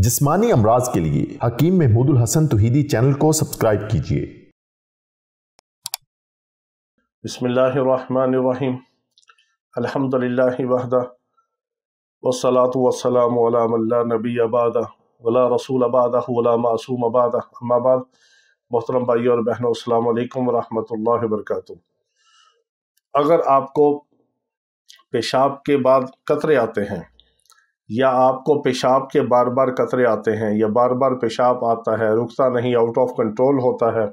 जिस्मानी अमराज के लिए हकीम महमूदुल हसन तौहीदी चैनल को सब्सक्राइब कीजिए। बिस्मिल्लाहिर्रहमानिर्रहीम। अल्हम्दुलिल्लाहि वहदा वस्सलातु वस्सलामु अला मन ला नबिय्य बअदा वला रसूल बअदहु वला मासूम बअदा। अम्मा बाद, मोहतरम भाइयों और बहनों, अस्सलाम वालेकुम व रहमतुल्लाहि व बरकातुहू। अगर आपको पेशाब के बाद कतरे आते हैं या आपको पेशाब के बार बार कतरे आते हैं या बार बार पेशाब आता है, रुकता नहीं, आउट ऑफ कंट्रोल होता है,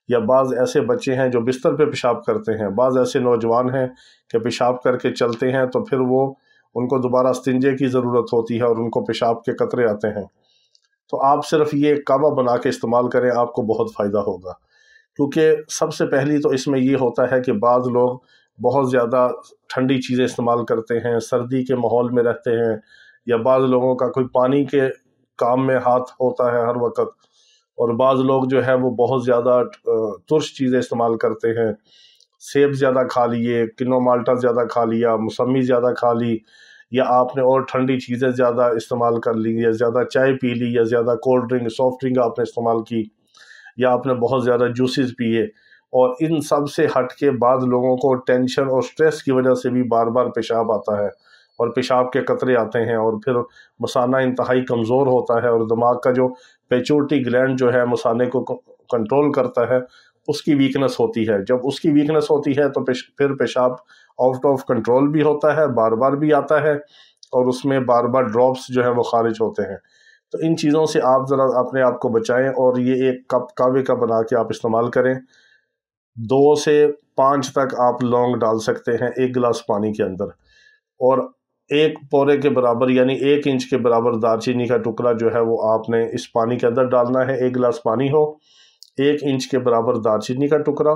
या बाज़ ऐसे बच्चे हैं जो बिस्तर पे पेशाब करते हैं, बाज़ ऐसे नौजवान हैं कि पेशाब करके चलते हैं तो फिर उनको दोबारा इस्तिंजे की ज़रूरत होती है और उनको पेशाब के कतरे आते हैं, तो आप सिर्फ ये काबा बना के इस्तेमाल करें, आपको बहुत फ़ायदा होगा। क्योंकि सबसे पहली तो इसमें ये होता है कि बाज़ लोग बहुत ज़्यादा ठंडी चीज़ें इस्तेमाल करते हैं, सर्दी के माहौल में रहते हैं, या बाज़ लोगों का कोई पानी के काम में हाथ होता है हर वक्त, और बाज़ लोग जो है वो बहुत ज़्यादा तुर्श चीज़ें इस्तेमाल करते हैं, सेब ज़्यादा खा लिए, किनो माल्टा ज़्यादा खा लिया, मौसमी ज़्यादा खा ली, या आपने और ठंडी चीज़ें ज़्यादा इस्तेमाल कर ली, या ज़्यादा चाय पी ली, या ज़्यादा कोल्ड ड्रिंक सॉफ्ट ड्रिंक आपने इस्तेमाल की, या आपने बहुत ज़्यादा जूसेस पिए, और इन सब से हट के बाद लोगों को टेंशन और स्ट्रेस की वजह से भी बार बार पेशाब आता है और पेशाब के कतरे आते हैं, और फिर मसाना इंतहाई कमज़ोर होता है, और दिमाग का जो पेट्यूटरी ग्लैंड जो है मसाने को कंट्रोल करता है, उसकी वीकनेस होती है। जब उसकी वीकनेस होती है तो फिर पेशाब आउट ऑफ कंट्रोल भी होता है, बार बार भी आता है, और उसमें बार बार ड्रॉप्स जो है वो खारिज होते हैं। तो इन चीज़ों से आप ज़रा अपने आप को बचाएं, और ये एक कप कावे का बना के आप इस्तेमाल करें। 2 से 5 तक आप लौंग डाल सकते हैं 1 गिलास पानी के अंदर, और 1 पौरे के बराबर यानी 1 इंच के बराबर दालचीनी का टुकड़ा जो है वो आपने इस पानी के अंदर डालना है। 1 गिलास पानी हो, 1 इंच के बराबर दालचीनी का टुकड़ा,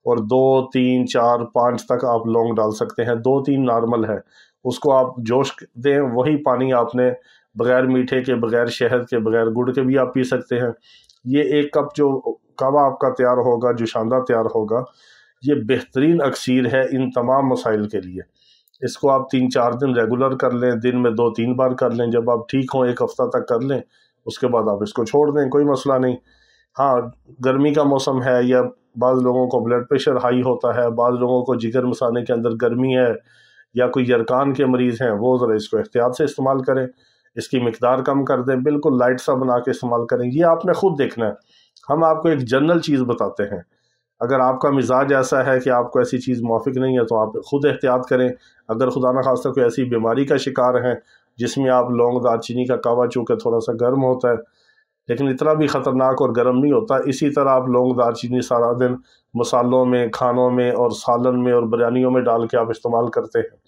और 2, 3, 4, 5 तक आप लौंग डाल सकते हैं। 2-3 नॉर्मल है, उसको आप जोश दें। वही पानी आपने बग़ैर मीठे के, बग़ैर शहद के, बग़ैर गुड़ के भी आप पी सकते हैं। ये 1 कप जो कावा आपका तैयार होगा, जो शानदार तैयार होगा, ये बेहतरीन अक्सीर है इन तमाम मसाइल के लिए। इसको आप 3-4 दिन रेगुलर कर लें, दिन में 2-3 बार कर लें। जब आप ठीक हों 1 हफ़्ता तक कर लें, उसके बाद आप इसको छोड़ दें, कोई मसला नहीं। हाँ, गर्मी का मौसम है, या बाज़ लोगों को ब्लड प्रेशर हाई होता है, बाज़ लोगों को जिगर मसाने के अंदर गर्मी है, या कोई यरकान के मरीज़ हैं, वो ज़रा इसको एहतियात से इस्तेमाल करें, इसकी मिकदार कम कर दें, बिल्कुल लाइट सा बना के इस्तेमाल करें। ये आपने ख़ुद देखना है, हम आपको एक जनरल चीज़ बताते हैं। अगर आपका मिजाज ऐसा है कि आपको ऐसी चीज़ मुआफिक नहीं है तो आप ख़ुद एहतियात करें। अगर खुदा न खास्ता कोई ऐसी बीमारी का शिकार हैं जिसमें आप लौंग दालचीनी का कावा, चूँकि थोड़ा सा गर्म होता है लेकिन इतना भी ख़तरनाक और गर्म नहीं होता, इसी तरह आप लौंग दालचीनी सारा दिन मसालों में, खानों में और सालन में और बिरयानियों में डाल के आप इस्तेमाल करते हैं,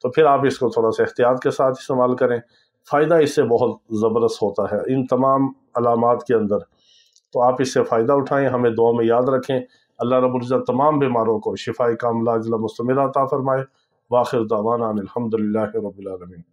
तो फिर आप इसको थोड़ा सा एहतियात के साथ इस्तेमाल करें। फ़ायदा इससे बहुत ज़बरदस्त होता है इन तमाम अलामात के अंदर, तो आप इससे फ़ायदा उठाएं। हमें दुआ में याद रखें। अल्लाह रब्बुल इज़्ज़त तमाम बीमारों को शिफ़ाए कामिला अता फ़रमाए। वाखिर दावाना अनिल हम्दुलिल्लाहि रब्बिल आलमीन।